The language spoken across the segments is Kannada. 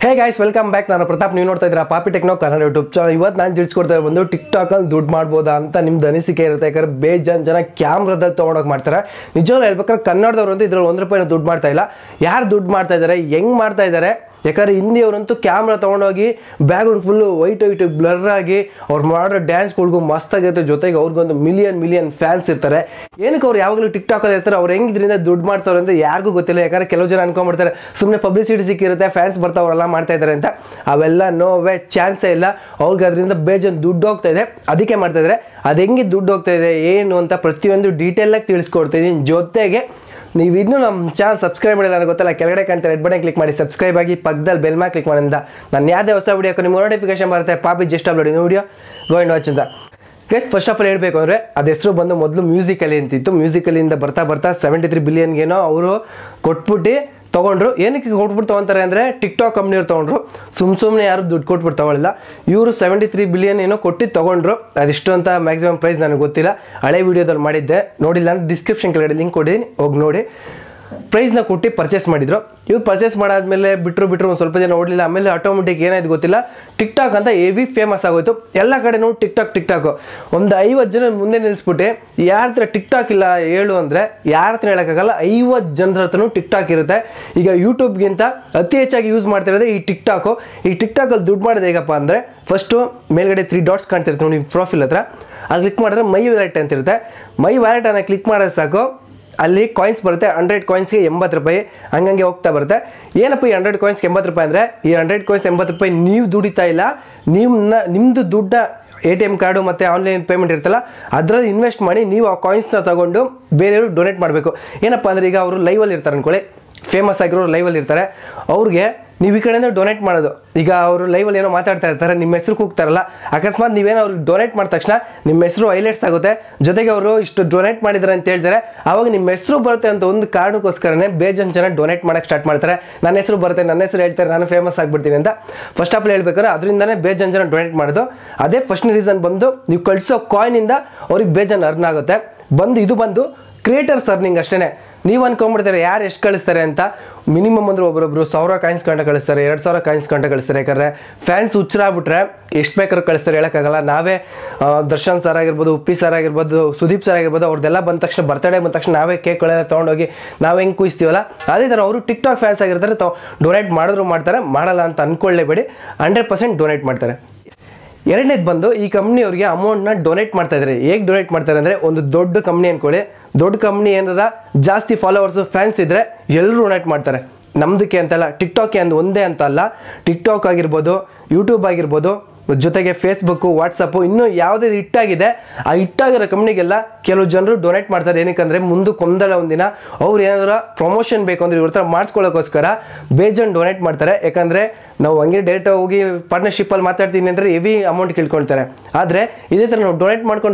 Hey guys welcome back. ನಾನು ಪ್ರತಾಪ್, ನೀವು ನೋಡ್ತಾ ಇದ್ದೀರಾ ಪಾಪಿ ಟೆಕ್ನೋ ಕನ್ನಡ ಯೂಟ್ಯೂಬ್ ಚಾನಲ್. ಇವತ್ತು ನಾನು ತಿಳಿಸ್ಕೊಡ್ತಾ ಬಂದು ಟಿಕ್ಟಾಕ್ ಅಲ್ಲಿ ದುಡ್ಡು ಮಾಡ್ಬೋದಾ ಅಂತ ನಿಮ್ದು ಅನಿಸಿಕೆ ಇರುತ್ತೆ. ಯಾಕಂದ್ರೆ ಬೇಜಾನ್ ಕ್ಯಾಮ್ರಾದಾಗ ತೊಗೊಂಡೋಗಿ ಮಾಡ್ತಾರೆ. ನಿಜವಾಗ್ಲೂ ಹೇಳ್ಬೇಕಾದ್ರೆ ಕನ್ನಡದವ್ರಂತೂ ಇದ್ರಲ್ಲಿ ₹1 ದುಡ್ಡು ಮಾಡ್ತಾ ಇಲ್ಲ. ಯಾರು ದುಡ್ಡು ಮಾಡ್ತಾ ಇದ್ದಾರೆ, ಹೆಂಗ್ ಮಾಡ್ತಾ ಇದ್ದಾರೆ? ಯಾಕಂದ್ರೆ ಹಿಂದಿಯವರಂತೂ ಕ್ಯಾಮ್ರಾ ತೊಗೊಂಡೋಗಿ ಬ್ಯಾಕ್ಗ್ರೌಂಡ್ ಫುಲ್ಲು ವೈಟ್ ಬ್ಲರ್ ಆಗಿ ಅವ್ರು ಮಾಡೋ ಡ್ಯಾನ್ಸ್ಗಳಿಗೂ ಮಸ್ತಾಗಿರುತ್ತೆ. ಜೊತೆಗೆ ಅವ್ರಿಗೊಂದು ಮಿಲಿಯನ್ ಫ್ಯಾನ್ಸ್ ಇರ್ತಾರೆ. ಏನಕ್ಕೆ ಅವ್ರು ಯಾವಾಗಲೂ ಟಿಕ್ಟಾಕಲ್ಲಿ ಇರ್ತಾರೆ, ಅವ್ರು ಹೆಂಗಿದ್ರಿಂದ ದುಡ್ಡು ಮಾಡ್ತಾರೆ ಅಂತ ಯಾರಿಗೂ ಗೊತ್ತಿಲ್ಲ. ಯಾಕಂದ್ರೆ ಕೆಲವು ಜನ ಅನ್ಕೊಂಡ್ಬಿಡ್ತಾರೆ ಸುಮ್ಮನೆ ಪಬ್ಲಿಸಿಟಿ ಸಿಕ್ಕಿರುತ್ತೆ, ಫ್ಯಾನ್ಸ್ ಬರ್ತಾವ್ರಲ್ಲ ಮಾಡ್ತಾ ಇದ್ದಾರೆ ಅಂತ. ಅವೆಲ್ಲ ನೋವೇ ಚಾನ್ಸೇ ಇಲ್ಲ. ಅವ್ರಿಗೆ ಅದರಿಂದ ಬೇಜಾನ್ ದುಡ್ಡು ಹೋಗ್ತಾ ಇದೆ, ಅದಕ್ಕೆ ಮಾಡ್ತಾ ಇದ್ದಾರೆ. ಅದು ಹೆಂಗೆ ದುಡ್ಡು ಹೋಗ್ತಾ ಇದೆ ಏನು ಅಂತ ಪ್ರತಿಯೊಂದು ಡೀಟೇಲಾಗಿ ತಿಳಿಸ್ಕೊಡ್ತೀನಿ. ಜೊತೆಗೆ ನೀವು ಇನ್ನೂ ನಮ್ಮ ಚಾನಲ್ ಸಬ್ಸ್ಕ್ರೈಬ್ ಮಾಡಿಲ್ಲ ನನಗೆ ಗೊತ್ತಲ್ಲ, ಕೆಳಗಡೆ ಕಾಣ್ತಾರೆ ರೆಡ್ ಬಟನ್ ಕ್ಲಿಕ್ ಮಾಡಿ ಸಬ್ಸ್ಕ್ರೈಬ್ ಆಗಿ, ಪಕ್ಕದಲ್ಲಿ ಬೆಲ್ ಮೇಲೆ ಕ್ಲಿಕ್ ಮಾಡಿಂದ ನಾನು ಯಾವುದೇ ಹೊಸ ವಿಡಿಯೋಕ್ಕೆ ನಿಮ್ಮ ನೋಟಿಫಿಕೇಶನ್ ಬರುತ್ತೆ. ಪಾಪಿ just upload video go and watch ಅಂತ. ಗೈಸ್ ಫಸ್ಟ್ ಆಫ್ ಆಲ್ ಹೇಳಬೇಕು ಅಂದರೆ ಅದು ಹೆಸರು ಬಂದು ಮೊದಲು ಮ್ಯೂಸಿಕಲಿ ಅಂತಿತ್ತು. ಮ್ಯೂಸಿಕಲಿಂದ ಬರ್ತಾ 73 ಬಿಲಿಯನ್ಗೇನೋ ಅವರು ಕೊಟ್ಬಿಟ್ಟು ತೊಗೊಂಡ್ರು. ಏನಕ್ಕೆ ಕೊಟ್ಬಿಟ್ಟು ತೊಗೊತಾರೆ ಅಂದರೆ ಟಿಕ್ಟಾಕ್ ಕಂಪ್ನಿಯವ್ರು ತೊಗೊಂಡ್ರು. ಸುಮ್ಮನೆ ಯಾರು ದುಡ್ಡು ಕೊಟ್ಬಿಟ್ಟು ತೊಗೊಳ್ಳಿಲ್ಲ. ಇವರು 73 ಬಿಲಿಯನ್ ಏನೋ ಕೊಟ್ಟು ತೊಗೊಂಡ್ರು. ಅದಿಷ್ಟು ಅಂತ ಮ್ಯಾಕ್ಸಿಮಮ್ ಪ್ರೈಸ್ ನನಗೆ ಗೊತ್ತಿಲ್ಲ. ಹಳೆ ವೀಡಿಯೋದಲ್ಲಿ ಮಾಡಿದ್ದೆ, ನೋಡಿಲ್ಲ ಅಂದರೆ ಡಿಸ್ಕ್ರಿಪ್ಷನ್ ಕೆಳಗಡೆ ಲಿಂಕ್ ಕೊಟ್ಟಿದ್ದೀನಿ, ಹೋಗಿ ನೋಡಿ. ಪ್ರೈಸ್ನ ಕೊಟ್ಟು ಪರ್ಚೇಸ್ ಮಾಡಿದ್ರು. ಇವ್ರು ಪರ್ಚೇಸ್ ಮಾಡಾದ್ಮೇಲೆ ಬಿಟ್ಟರು ಒಂದು ಸ್ವಲ್ಪ ಜನ ಓಡಲಿಲ್ಲ. ಆಮೇಲೆ ಆಟೋಮೆಟಿಕ್ ಏನಾಯ್ತು ಗೊತ್ತಿಲ್ಲ, ಟಿಕ್ಟಾಕ್ ಅಂತ ಹೆವಿ ಫೇಮಸ್ ಆಗೋಯ್ತು. ಎಲ್ಲ ಕಡೆ ನೋಡಿ ಟಿಕ್ಟಾಕ್ ಒಂದು 50 ಜನ ಮುಂದೆ ನಿಲ್ಲಿಸ್ಬಿಟ್ಟು ಯಾರ ಹತ್ರ ಟಿಕ್ಟಾಕ್ ಇಲ್ಲ ಹೇಳು ಅಂದರೆ ಯಾರ ಹತ್ರ ಹೇಳೋಕ್ಕಾಗಲ್ಲ. 50 ಜನರ ಹತ್ರನೂ ಟಿಕ್ಟಾಕ್ ಇರುತ್ತೆ. ಈಗ ಯೂಟ್ಯೂಬ್ಗಿಂತ ಅತಿ ಹೆಚ್ಚಾಗಿ ಯೂಸ್ ಮಾಡ್ತಿರೋದು ಈ ಟಿಕ್ಟಾಕು. ಈ ಟಿಕ್ಟಾಕಲ್ಲಿ ದುಡ್ಡು ಮಾಡೋದು ಹೇಗಪ್ಪ ಅಂದರೆ, ಫಸ್ಟು ಮೇಲ್ಗಡೆ 3 ಡಾಟ್ಸ್ ಕಾಣ್ತಿರುತ್ತೆ ನೋಡಿ ಪ್ರೊಫೈಲ್ ಹತ್ರ, ಅದು ಕ್ಲಿಕ್ ಮಾಡಿದ್ರೆ ಮೈ ವ್ಯಾಲೆಟ್ ಅಂತ ಇರುತ್ತೆ. ಮೈ ವ್ಯಾಲೆಟ್ ಅನ್ನ ಕ್ಲಿಕ್ ಮಾಡೋದು ಸಾಕು, ಅಲ್ಲಿ ಕಾಯಿನ್ಸ್ ಬರುತ್ತೆ. 100 ಕಾಯಿನ್ಸ್ಗೆ ₹80 ಹಂಗಂಗೆ ಹೋಗ್ತಾ ಬರುತ್ತೆ. ಏನಪ್ಪ ಈ 100 ಕಾಯಿನ್ಸ್ಗೆ ₹80 ಅಂದರೆ, ಈ 100 ಕಾಯಿನ್ಸ್ ₹80 ನೀವು ದುಡಿತಾ ಇಲ್ಲ, ನಿಮ್ಮದು ದುಡ್ಡ ATM ಕಾರ್ಡು ಮತ್ತು ಆನ್ಲೈನ್ ಪೇಮೆಂಟ್ ಇರ್ತಲ್ಲ ಅದರಲ್ಲಿ ಇನ್ವೆಸ್ಟ್ ಮಾಡಿ ನೀವು ಆ ಕಾಯಿನ್ಸ್ನ ತಗೊಂಡು ಬೇರೆಯವರು ಡೊನೇಟ್ ಮಾಡಬೇಕು. ಏನಪ್ಪ ಅಂದರೆ, ಈಗ ಅವರು ಲೈವಲ್ಲಿ ಇರ್ತಾರೆ ಅನ್ಕೊಳ್ಳಿ, ಫೇಮಸ್ ಆಗಿರೋರು ಲೈವಲ್ಲಿ ಇರ್ತಾರೆ, ಅವ್ರಿಗೆ ನೀವು ಈ ಕಡೆಯಿಂದ ಡೊನೇಟ್ ಮಾಡೋದು. ಈಗ ಅವರು ಲೈವಲ್ಲಿ ಏನೋ ಮಾತಾಡ್ತಾ ಇರ್ತಾರೆ, ನಿಮ್ಮ ಹೆಸರು ಕೂಗ್ತಾರಲ್ಲ, ಅಕಸ್ಮಾತ್ ನೀವೇನೋ ಅವ್ರಿಗೆ ಡೊನೇಟ್ ಮಾಡಿದ ತಕ್ಷಣ ನಿಮ್ಮ ಹೆಸರು ಹೈಲೈಟ್ಸ್ ಆಗುತ್ತೆ. ಜೊತೆಗೆ ಅವರು ಇಷ್ಟು ಡೊನೇಟ್ ಮಾಡಿದ್ದಾರೆ ಅಂತ ಹೇಳ್ತಾರೆ. ಆವಾಗ ನಿಮ್ಮ ಹೆಸರು ಬರುತ್ತೆ ಅಂತ ಒಂದು ಕಾರಣಕ್ಕೋಸ್ಕರನೇ ಬೇಜಾನ್ ಜನ ಡೊನೇಟ್ ಮಾಡೋಕ್ಕೆ ಸ್ಟಾರ್ಟ್ ಮಾಡ್ತಾರೆ. ನನ್ನ ಹೆಸರು ಬರುತ್ತೆ, ನನ್ನ ಹೆಸರು ಹೇಳ್ತಾರೆ, ನಾನು ಫೇಮಸ್ ಆಗಿಬಿಡ್ತೀನಿ ಅಂತ. ಫಸ್ಟ್ ಆಫ್ ಆಲ್ ಹೇಳ್ಬೇಕಾದ್ರೆ ಅದರಿಂದನೇ ಬೇಜಾನ್ ಜನ ಡೊನೇಟ್ ಮಾಡೋದು. ಅದೇ ಫಸ್ಟ್ ರೀಸನ್ ಬಂದು ನೀವು ಕಳಿಸೋ ಕಾಯಿನಿಂದ ಅವ್ರಿಗೆ ಬೇಜಾನ್ ಅರ್ನ್ ಆಗುತ್ತೆ. ಇದು ಬಂದು ಕ್ರಿಯೇಟರ್ಸ್ ಅರ್ನಿಂಗ್ ಅಷ್ಟೇ. ನೀವು ಅನ್ಕೊಂಡ್ಬಿಡ್ತಾರೆ ಯಾರು ಎಷ್ಟು ಕಳಿಸ್ತಾರೆ ಅಂತ. ಮಿನಿಮಮ್ ಅಂದ್ರೆ ಒಬ್ಬರೊಬ್ರು 1000 ಕಾಯಿನ್ಸ್ ಗಂಟೆ ಕಳಿಸ್ತಾರೆ, 2000 ಕಾಯಿನ್ಸ್ ಗಂಟೆ ಕಳಿಸ್ತಾರೆ. ಯಾಕಂದರೆ ಫ್ಯಾನ್ಸ್ ಹುಚ್ಚರಾಗ್ಬಿಟ್ರೆ ಎಷ್ಟು ಬೇಕಾದ್ರೂ ಕಳಿಸ್ತಾರೆ, ಹೇಳೋಕ್ಕಾಗಲ್ಲ. ನಾವೇ ದರ್ಶನ್ ಸರ್ ಆಗಿರ್ಬೋದು, ಉಪ್ಪಿ ಸರ್ ಆಗಿರ್ಬೋದು, ಸುದೀಪ್ ಸರ್ ಆಗಿರ್ಬೋದು, ಅವ್ರದ್ದೆಲ್ಲ ಬಂದ ತಕ್ಷಣ ಬರ್ತ್ಡೇ ಬಂದ ತಕ್ಷಣ ನಾವೇ ಕೇಕ್ಗಳೆಲ್ಲ ತೊಗೊಂಡೋಗಿ ನಾವು ಹೆಂಗೆ ಕುಯಿಸ್ತೀವಲ್ಲ, ಅದೇ ಥರ ಅವರು ಟಿಕ್ಟಾಕ್ ಫ್ಯಾನ್ಸ್ ಆಗಿರ್ತಾರೆ. ಡೊನೇಟ್ ಮಾಡಿದ್ರು ಮಾಡ್ತಾರೆ, ಮಾಡಲ್ಲ ಅಂತ ಅಂದ್ಕೊಳ್ಳೇಬೇಡಿ, 100% ಡೊನೇಟ್ ಮಾಡ್ತಾರೆ. ಎರಡನೇದು ಬಂದು ಈ ಕಂಪ್ನಿಯವ್ರಿಗೆ ಅಮೌಂಟ್ನ ಡೊನೇಟ್ ಮಾಡ್ತಾ ಇದ್ದಾರೆ. ಹೇಗೆ ಡೊನೇಟ್ ಮಾಡ್ತಾರೆ ಅಂದರೆ, ಒಂದು ದೊಡ್ಡ ಕಂಪ್ನಿ ಅಂದ್ಕೊಳ್ಳಿ, ದೊಡ್ಡ ಕಂಪ್ನಿ ಏನಾರ ಜಾಸ್ತಿ ಫಾಲೋವರ್ಸು ಫ್ಯಾನ್ಸ್ ಇದ್ದರೆ ಎಲ್ಲರೂ ಡೊನೇಟ್ ಮಾಡ್ತಾರೆ. ನಮ್ಮದಕ್ಕೆ ಅಂತಲ್ಲ, ಟಿಕ್ಟಾಕ್ಗೆ ಒಂದೇ ಅಂತ ಅಲ್ಲ, ಟಿಕ್ಟಾಕ್ ಆಗಿರ್ಬೋದು, ಯೂಟ್ಯೂಬ್ ಆಗಿರ್ಬೋದು, ಜೊತೆಗೆ ಫೇಸ್ಬುಕ್ಕು, ವಾಟ್ಸಪ್ಪು, ಇನ್ನೂ ಯಾವುದೇ ಹಿಟ್ಟಾಗಿದೆ ಆ ಹಿಟ್ಟಾಗಿರೋ ಕಂಪ್ನಿಗೆಲ್ಲ ಕೆಲವು ಜನರು ಡೊನೇಟ್ ಮಾಡ್ತಾರೆ. ಏನಕ್ಕಂದರೆ ಮುಂದಕ್ಕೆ ಒಂದಿನ ಅವ್ರು ಏನಾದ್ರು ಪ್ರಮೋಷನ್ ಬೇಕು ಅಂದರೆ ಇವ್ರ ಹತ್ರ ಮಾಡಿಸ್ಕೊಳ್ಳೋಕ್ಕೋಸ್ಕರ ಬೇಜಾನ್ ಡೊನೇಟ್ ಮಾಡ್ತಾರೆ. ಯಾಕಂದರೆ ನಾವು ಹಂಗೆ ಡೈರೆಕ್ಟಾಗಿ ಹೋಗಿ ಪಾರ್ಟ್ನರ್ಶಿಪ್ಪಲ್ಲಿ ಮಾತಾಡ್ತೀನಿ ಅಂದರೆ ಹೆವಿ ಅಮೌಂಟ್ ಕೇಳ್ಕೊಳ್ತಾರೆ. ಆದರೆ ಇದೇ ಥರ ನಾವು ಡೊನೇಟ್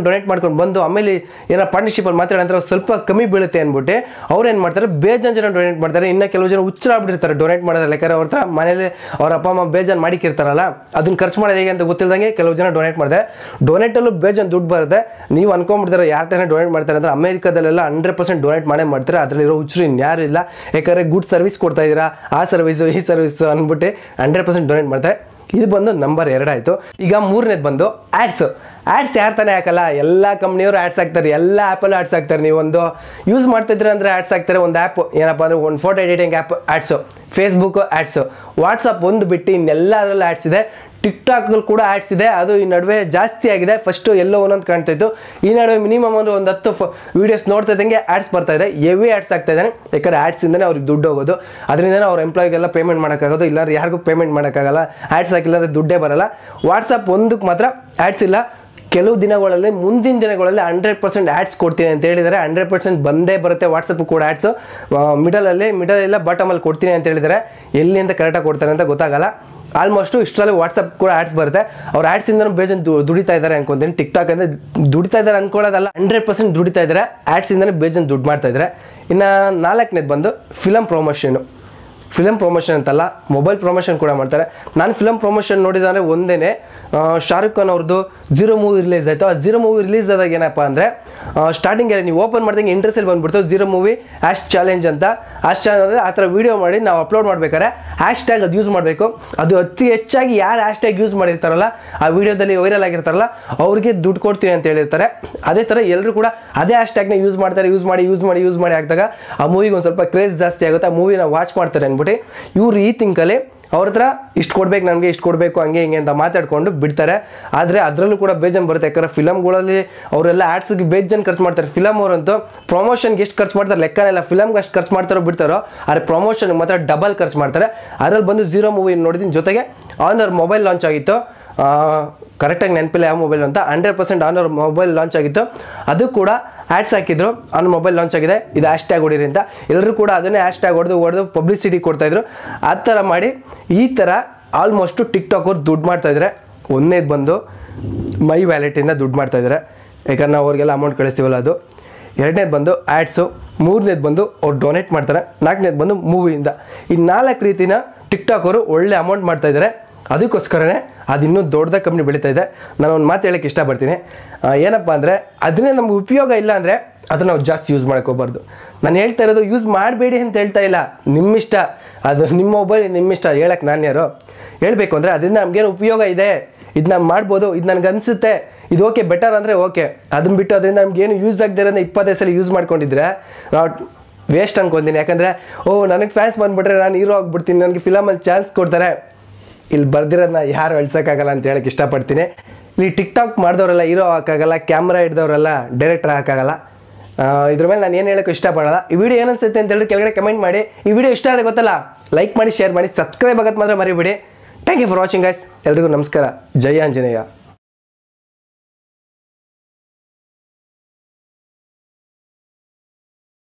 ಮಾಡ್ಕೊಂಡು ಬಂದು ಆಮೇಲೆ ಏನೋ ಪಾರ್ಟ್ನರ್ಶಿಪ್ಪಲ್ಲಿ ಮಾತಾಡೋಂದ್ರೆ ಸ್ವಲ್ಪ ಕಮ್ಮಿ ಬೀಳುತ್ತೆ ಅಂದ್ಬಿಟ್ಟು ಅವ್ರು ಏನು ಮಾಡ್ತಾರೆ, ಬೇಜಾನ್ ಜನ ಡೊನೇಟ್ ಮಾಡ್ತಾರೆ. ಇನ್ನು ಕೆಲವು ಜನ ಹುಚ್ಚರಾಗ್ಬಿಟ್ಟಿರ್ತಾರೆ ಡೊನೇಟ್ ಮಾಡೋದ್ರಲ್ಲಿ. ಯಾಕಂದರೆ ಅವ್ರ ಹತ್ರ ಮನೇಲಿ ಅವ್ರ ಅಪ್ಪ ಅಮ್ಮ ಬೇಜಾನ್ ಮಾಡಿಕ್ಕಿರ್ತಾರಲ್ಲ, ಅದನ್ನ ಖರ್ಚು ಮಾಡೋದು ಹೇಗೆ ಅಂತ ಗೊತ್ತಿಲ್ಲದಂಗೆ ಕೆಲವು ಜನ ಡೊನೇಟ್ ಮಾಡ್ತಾರೆ. ಡೊನೇಟಲ್ಲೂ ಬೇಜಾನ್ ದುಡ್ಡು ಬರುತ್ತೆ. ನೀವು ಅನ್ಕೊಂಡ್ಬಿಡ್ತಾರೆ ಯಾರ ಥರ ಡೊನೇಟ್ ಮಾಡ್ತಾರೆ ಅಂದರೆ, ಅಮೇರಿಕಾದಲ್ಲೆಲ್ಲ 100% ಡೊನೇಟ್ ಮಾಡ್ತಾರೆ. ಅದರಲ್ಲಿರೋ ಹುಚ್ಚರು ಇನ್ಯಾರು ಇಲ್ಲ. ಯಾಕಂದರೆ ಗುಡ್ ಸರ್ವಿಸ್ ಕೊಡ್ತಾ ಇದ್ದೀರಾ, ಆ ಸರ್ವಿಸು ಈ ಸರ್ವಿಸು ಅಂದ್ಬಿಟ್ಟು 100% ಡೊನೇಟ್ ಮಾಡ್ತಾರೆ. ಇದು ಬಂದು ನಂಬರ್ 2 ಆಯಿತು. ಈಗ ಮೂರನೇದು ಬಂದು ಆ್ಯಡ್ಸು. ಆ್ಯಡ್ಸ್ ಯಾರು ತಾನೇ ಹಾಕಲ್ಲ, ಎಲ್ಲ ಕಂಪ್ನಿಯವರು ಆ್ಯಡ್ಸ್ ಹಾಕ್ತಾರೆ, ಎಲ್ಲ ಆ್ಯಪಲ್ಲೂ ಆ್ಯಡ್ಸ್ ಹಾಕ್ತಾರೆ. ನೀವು ಒಂದು ಯೂಸ್ ಮಾಡ್ತಿದ್ರೆ ಅಂದರೆ ಆ್ಯಡ್ಸ್ ಹಾಕ್ತಾರೆ. ಒಂದು ಆ್ಯಪ್ ಏನಪ್ಪ ಅಂದರೆ, ಒಂದು photo editing app ads, Facebook ads, WhatsApp ಒಂದು ಬಿಟ್ಟು ಇನ್ನೆಲ್ಲದರಲ್ಲೂ ಆ್ಯಡ್ಸ್ ಇದೆ. ಟಿಕ್ಟಾಕಲ್ಲಿ ಕೂಡ ಆ್ಯಡ್ಸ್ ಇದೆ. ಅದು ಈ ನಡುವೆ ಜಾಸ್ತಿ ಆಗಿದೆ. ಫಸ್ಟು ಎಲ್ಲೋ ಒಂದೊಂದು ಕಾಣ್ತಾ ಇತ್ತು, ಈ ನಡುವೆ ಮಿನಿಮಮ್ ಅಂದ್ರೆ ಒಂದು 10 ವೀಡಿಯೋಸ್ ನೋಡ್ತಾ ಇದ್ದಂಗೆ ಆ್ಯಡ್ಸ್ ಬರ್ತಾ ಇದೆ. ಹೆವಿ ಆ್ಯಡ್ಸ್ ಆಗ್ತಾ ಇದ್ದಾನೆ. ಯಾಕಂದರೆ ಆ್ಯಡ್ಸಿಂದನೇ ಅವ್ರಿಗೆ ದುಡ್ಡು ಹೋಗೋದು. ಅದರಿಂದನೇ ಅವ್ರ ಎಂಪ್ಲಾಯಿಗೆಲ್ಲ ಪೇಮೆಂಟ್ ಮಾಡೋಕ್ಕಾಗೋದು, ಇಲ್ಲಾಂದ್ರೆ ಯಾರಿಗೂ ಪೇಮೆಂಟ್ ಮಾಡೋಕ್ಕಾಗಲ್ಲ. ಆ್ಯಡ್ಸ್ ಹಾಕಿಲ್ಲಾಂದ್ರೆ ದುಡ್ಡೇ ಬರಲ್ಲ. ವಾಟ್ಸಪ್ ಒಂದಕ್ಕೆ ಮಾತ್ರ ಆ್ಯಡ್ಸ್ ಇಲ್ಲ. ಕೆಲವು ದಿನಗಳಲ್ಲಿ, ಮುಂದಿನ ದಿನಗಳಲ್ಲಿ 100% ಆ್ಯಡ್ಸ್ ಕೊಡ್ತೀನಿ ಅಂತ ಹೇಳಿದ್ದಾರೆ. 100% ಬಂದೇ ಬರುತ್ತೆ. ವಾಟ್ಸಪ್ ಕೂಡ ಆ್ಯಡ್ಸು ಮಿಡಲ್ ಬಾಟಮಲ್ಲಿ ಕೊಡ್ತೀನಿ ಅಂತ ಹೇಳಿದ್ದಾರೆ. ಎಲ್ಲಿಂದ ಕರೆಕ್ಟಾಗಿ ಕೊಡ್ತಾರೆ ಅಂತ ಗೊತ್ತಾಗಲ್ಲ. ಆಲ್ಮೋಸ್ಟು ಇಷ್ಟರಲ್ಲಿ ವಾಟ್ಸಪ್ ಕೂಡ ಆ್ಯಡ್ಸ್ ಬರುತ್ತೆ. ಅವ್ರು ಆ್ಯಡ್ಸಿಂದನೂ ಬೇಜಾನ್ ದುಡಿತಾ ಇದ್ದಾರೆ ಅನ್ಕೊಂತೀನಿ. ಟಿಕ್ಟಾಕ್ ಅಂದರೆ ದುಡಿತಾ ಇದ್ದಾರೆ ಅಂದ್ಕೊಳ್ಳೋದಲ್ಲ, 100% ದುಡಿತಾ ಇದ್ದಾರೆ. ಆ್ಯಡ್ಸಿಂದನೇ ಬೇಜಾನ್ ದುಡ್ಡು ಮಾಡ್ತಾ ಇದ್ದಾರೆ. ಇನ್ನು 4ನೇದು ಬಂದು ಫಿಲಮ್ ಪ್ರಮೋಷನ್ ಅಂತಲ್ಲ, ಮೊಬೈಲ್ ಪ್ರಮೋಷನ್ ಕೂಡ ಮಾಡ್ತಾರೆ. ನಾನು ಫಿಲಮ್ ಪ್ರಮೋಷನ್ ನೋಡಿದರೆ ಒಂದೇ ಶಾರುಖ್ ಖಾನ್ ಅವ್ರದ್ದು ಝೀರೋ ಮೂವಿ ರಿಲೀಸ್ ಆಯಿತು. ಆ ಝೀರೋ ಮೂವಿ ರಿಲೀಸ್ ಆದಾಗ ಏನಪ್ಪ ಅಂದರೆ ಸ್ಟಾರ್ಟಿಂಗಲ್ಲಿ ನೀವು ಓಪನ್ ಮಾಡಿದಂಗೆ ಇಂಟ್ರೆಸ್ಟಲ್ಲಿ ಬಂದುಬಿಡ್ತು ಝೀರೋ ಮೂವಿ ಹ್ಯಾಶ್ ಚಾಲೆಂಜ್ ಅಂತ. ಹ್ಯಾಶ್ ಚಾಲೆಂಜ್ ಆ ಥರ ವೀಡಿಯೋ ಮಾಡಿ ನಾವು ಅಪ್ಲೋಡ್ ಮಾಡ್ಬೇಕಾದ್ರೆ ಹ್ಯಾಶ್ ಟ್ಯಾಗ್ ಅದು ಯೂಸ್ ಮಾಡಬೇಕು. ಅದು ಅತಿ ಹೆಚ್ಚಾಗಿ ಯಾರು ಹ್ಯಾಶ್ ಟ್ಯಾಗ್ ಯೂಸ್ ಮಾಡಿರ್ತಾರಲ್ಲ, ಆ ವಿಡಿಯೋದಲ್ಲಿ ವೈರಲ್ ಆಗಿರ್ತಾರಲ್ಲ, ಅವ್ರಿಗೆ ದುಡ್ಡು ಕೊಡ್ತೀನಿ ಅಂತ ಹೇಳಿರ್ತಾರೆ. ಅದೇ ಥರ ಎಲ್ಲರೂ ಕೂಡ ಅದೇ ಹ್ಯಾಶ್ ಟ್ಯಾಗ್ನ ಯೂಸ್ ಮಾಡ್ತಾರೆ. ಯೂಸ್ ಮಾಡಿ ಹಾಕಿದಾಗ ಆ ಮೂವಿಗೆ ಒಂದು ಸ್ವಲ್ಪ ಕ್ರೇಜ್ ಜಾಸ್ತಿ ಆಗುತ್ತೆ, ಆ ಮೂವಿನ ವಾಚ್ ಮಾಡ್ತಾರೆ ಅಂದ್ಬಿಟ್ಟು ಇವ್ರು ಈ ತಿಂಕಲ್ಲಿ ಅವ್ರ ಹತ್ರ ಇಷ್ಟು ಕೊಡ್ಬೇಕು, ನನಗೆ ಇಷ್ಟು ಕೊಡಬೇಕು, ಹಂಗೆ ಹಿಂಗೆ ಅಂತ ಮಾತಾಡ್ಕೊಂಡು ಬಿಡ್ತಾರೆ. ಆದರೆ ಅದರಲ್ಲೂ ಕೂಡ ಬೇಜನ್ ಬರುತ್ತೆ. ಯಾಕಂದರೆ ಫಿಲಮ್ಗಳಲ್ಲಿ ಅವರೆಲ್ಲ ಆ್ಯಡ್ಸ್ಗೆ ಬೇಜನ್ ಖರ್ಚು ಮಾಡ್ತಾರೆ. ಫಿಲಮ್ ಅವರಂತೂ ಪ್ರಮೋಷನ್ಗೆ ಎಷ್ಟು ಖರ್ಚು ಮಾಡ್ತಾರೆ ಲೆಕ್ಕನೇ ಇಲ್ಲ. ಫಿಲಮ್ಗೆ ಅಷ್ಟು ಖರ್ಚು ಮಾಡ್ತಾರೋ ಬಿಡ್ತಾರೋ, ಆದರೆ ಪ್ರಮೋಷನ್ಗೆ ಮಾತ್ರ ಡಬಲ್ ಖರ್ಚು ಮಾಡ್ತಾರೆ. ಅದರಲ್ಲಿ ಬಂದು ಝೀರೋ ಮೂವಿ ನೋಡಿದ್ದೀನಿ. ಜೊತೆಗೆ ಆನರ್ ಮೊಬೈಲ್ ಲಾಂಚ್ ಆಗಿತ್ತು, ಕರೆಕ್ಟಾಗಿ ನೆನಪಿಲ್ಲ ಯಾವ ಮೊಬೈಲ್ ಅಂತ. 100% ಆನರ್ ಮೊಬೈಲ್ ಲಾಂಚ್ ಆಗಿತ್ತು. ಅದು ಕೂಡ ಆ್ಯಡ್ಸ್ ಹಾಕಿದ್ರು, ಆನ್ ಮೊಬೈಲ್ ಲಾಂಚ್ ಆಗಿದೆ, ಇದು ಹ್ಯಾಶ್ ಟ್ಯಾಗ್ ಹೊಡೀರಿ ಅಂತ. ಎಲ್ಲರೂ ಕೂಡ ಅದನ್ನೇ ಹ್ಯಾಶ್ ಟ್ಯಾಗ್ ಹೊಡೆದು ಪಬ್ಲಿಸಿಟಿ ಕೊಡ್ತಾಯಿದ್ರು. ಆ ಥರ ಮಾಡಿ ಈ ಥರ ಆಲ್ಮೋಸ್ಟು ಟಿಕ್ಟಾಕ್ ಅವ್ರು ದುಡ್ಡು ಮಾಡ್ತಾಯಿದ್ದಾರೆ. ಒಂದನೇದು ಬಂದು ಮೈ ವ್ಯಾಲೆಟಿಂದ ದುಡ್ಡು ಮಾಡ್ತಾಯಿದ್ದಾರೆ, ಯಾಕಂದ್ರೆ ನಾವು ಅವ್ರಿಗೆಲ್ಲ ಅಮೌಂಟ್ ಕಳಿಸ್ತೀವಲ್ಲ ಅದು. ಎರಡನೇದು ಬಂದು ಆ್ಯಡ್ಸು, ಮೂರನೇದು ಬಂದು ಅವ್ರು ಡೊನೇಟ್ ಮಾಡ್ತಾರೆ, ನಾಲ್ಕನೇದು ಬಂದು ಮೂವಿಯಿಂದ. ಈ 4 ರೀತಿನ ಟಿಕ್ಟಾಕ್ ಅವರು ಒಳ್ಳೆ ಅಮೌಂಟ್ ಮಾಡ್ತಾಯಿದ್ದಾರೆ. ಅದಕ್ಕೋಸ್ಕರನೇ ಅದು ಇನ್ನೂ ದೊಡ್ಡದಾಗಿ ಕಂಪ್ನಿ ಬೆಳೀತಾ ಇದೆ. ನಾನು ಒಂದು ಮಾತು ಹೇಳೋಕ್ಕೆ ಇಷ್ಟಪಡ್ತೀನಿ, ಏನಪ್ಪ ಅಂದರೆ ಅದನ್ನೇ ನಮ್ಗೆ ಉಪಯೋಗ ಇಲ್ಲ ಅಂದರೆ ಅದನ್ನು ನಾವು ಜಾಸ್ತಿ ಯೂಸ್ ಮಾಡೋಕ್ಕೋಗ್ಬಾರ್ದು. ನಾನು ಹೇಳ್ತಾ ಇರೋದು ಯೂಸ್ ಮಾಡಬೇಡಿ ಅಂತ ಹೇಳ್ತಾ ಇಲ್ಲ, ನಿಮ್ಮಿಷ್ಟ, ಅದು ನಿಮ್ಮ ಮೊಬೈಲ್ ನಿಮ್ಮಿಷ್ಟ. ಹೇಳಕ್ಕೆ ನಾನು ಯಾರು? ಹೇಳಬೇಕು ಅಂದರೆ ಅದರಿಂದ ನಮಗೇನು ಉಪಯೋಗ ಇದೆ, ಇದು ನಾನು ಮಾಡ್ಬೋದು, ಇದು ನನಗೆ ಅನಿಸುತ್ತೆ, ಇದು ಓಕೆ ಬೆಟರ್ ಅಂದರೆ ಓಕೆ. ಅದನ್ನ ಬಿಟ್ಟು ಅದರಿಂದ ನಮಗೇನು ಯೂಸ್ ಆಗದೆ ಇರೋದನ್ನ 25 ಸಲ ಯೂಸ್ ಮಾಡ್ಕೊಂಡಿದ್ರೆ ನಾವು ವೇಸ್ಟ್ ಅನ್ಕೊತೀನಿ. ಯಾಕಂದರೆ ನನಗೆ ಫ್ಯಾನ್ಸ್ ಬಂದುಬಿಟ್ರೆ ನಾನು ಹೀರೋ ಆಗ್ಬಿಡ್ತೀನಿ, ನನಗೆ ಫಿಲಮಲ್ಲಿ ಚಾನ್ಸ್ ಕೊಡ್ತಾರೆ. ಇಲ್ಲಿ ಬರ್ದಿರೋದನ್ನ ಯಾರು ಅಳ್ಸೋಕ್ಕಾಗಲ್ಲ ಅಂತ ಹೇಳಕ್ಕೆ ಇಷ್ಟಪಡ್ತೀನಿ. ಇಲ್ಲಿ ಟಿಕ್ಟಾಕ್ ಮಾಡಿದವರೆಲ್ಲ ಹೀರೋ ಹಾಕಾಗಲ್ಲ, ಕ್ಯಾಮ್ರಾ ಹಿಡ್ದವರೆಲ್ಲ ಡೈರೆಕ್ಟರ್ ಹಾಕಾಗಲ್ಲ. ಇದ್ರ ಮೇಲೆ ನಾನು ಏನು ಹೇಳೋಕ್ಕೆ ಇಷ್ಟಪಡಲ್ಲ. ಈ ವಿಡಿಯೋ ಏನು ಅನಿಸುತ್ತೆ ಅಂತ ಹೇಳಿ ಕೆಳಗಡೆ ಕಮೆಂಟ್ ಮಾಡಿ. ಈ ವಿಡಿಯೋ ಇಷ್ಟ ಆದರೆ ಗೊತ್ತಲ್ಲ, ಲೈಕ್ ಮಾಡಿ, ಶೇರ್ ಮಾಡಿ, ಸಬ್ಸ್ಕ್ರೈಬ್ ಆಗೋದು ಮಾತ್ರ ಮರಿಬೇಡಿ. Thank you for watching guys. ಎಲ್ರಿಗೂ ನಮಸ್ಕಾರ. ಜೈ ಆಂಜನೇಯ.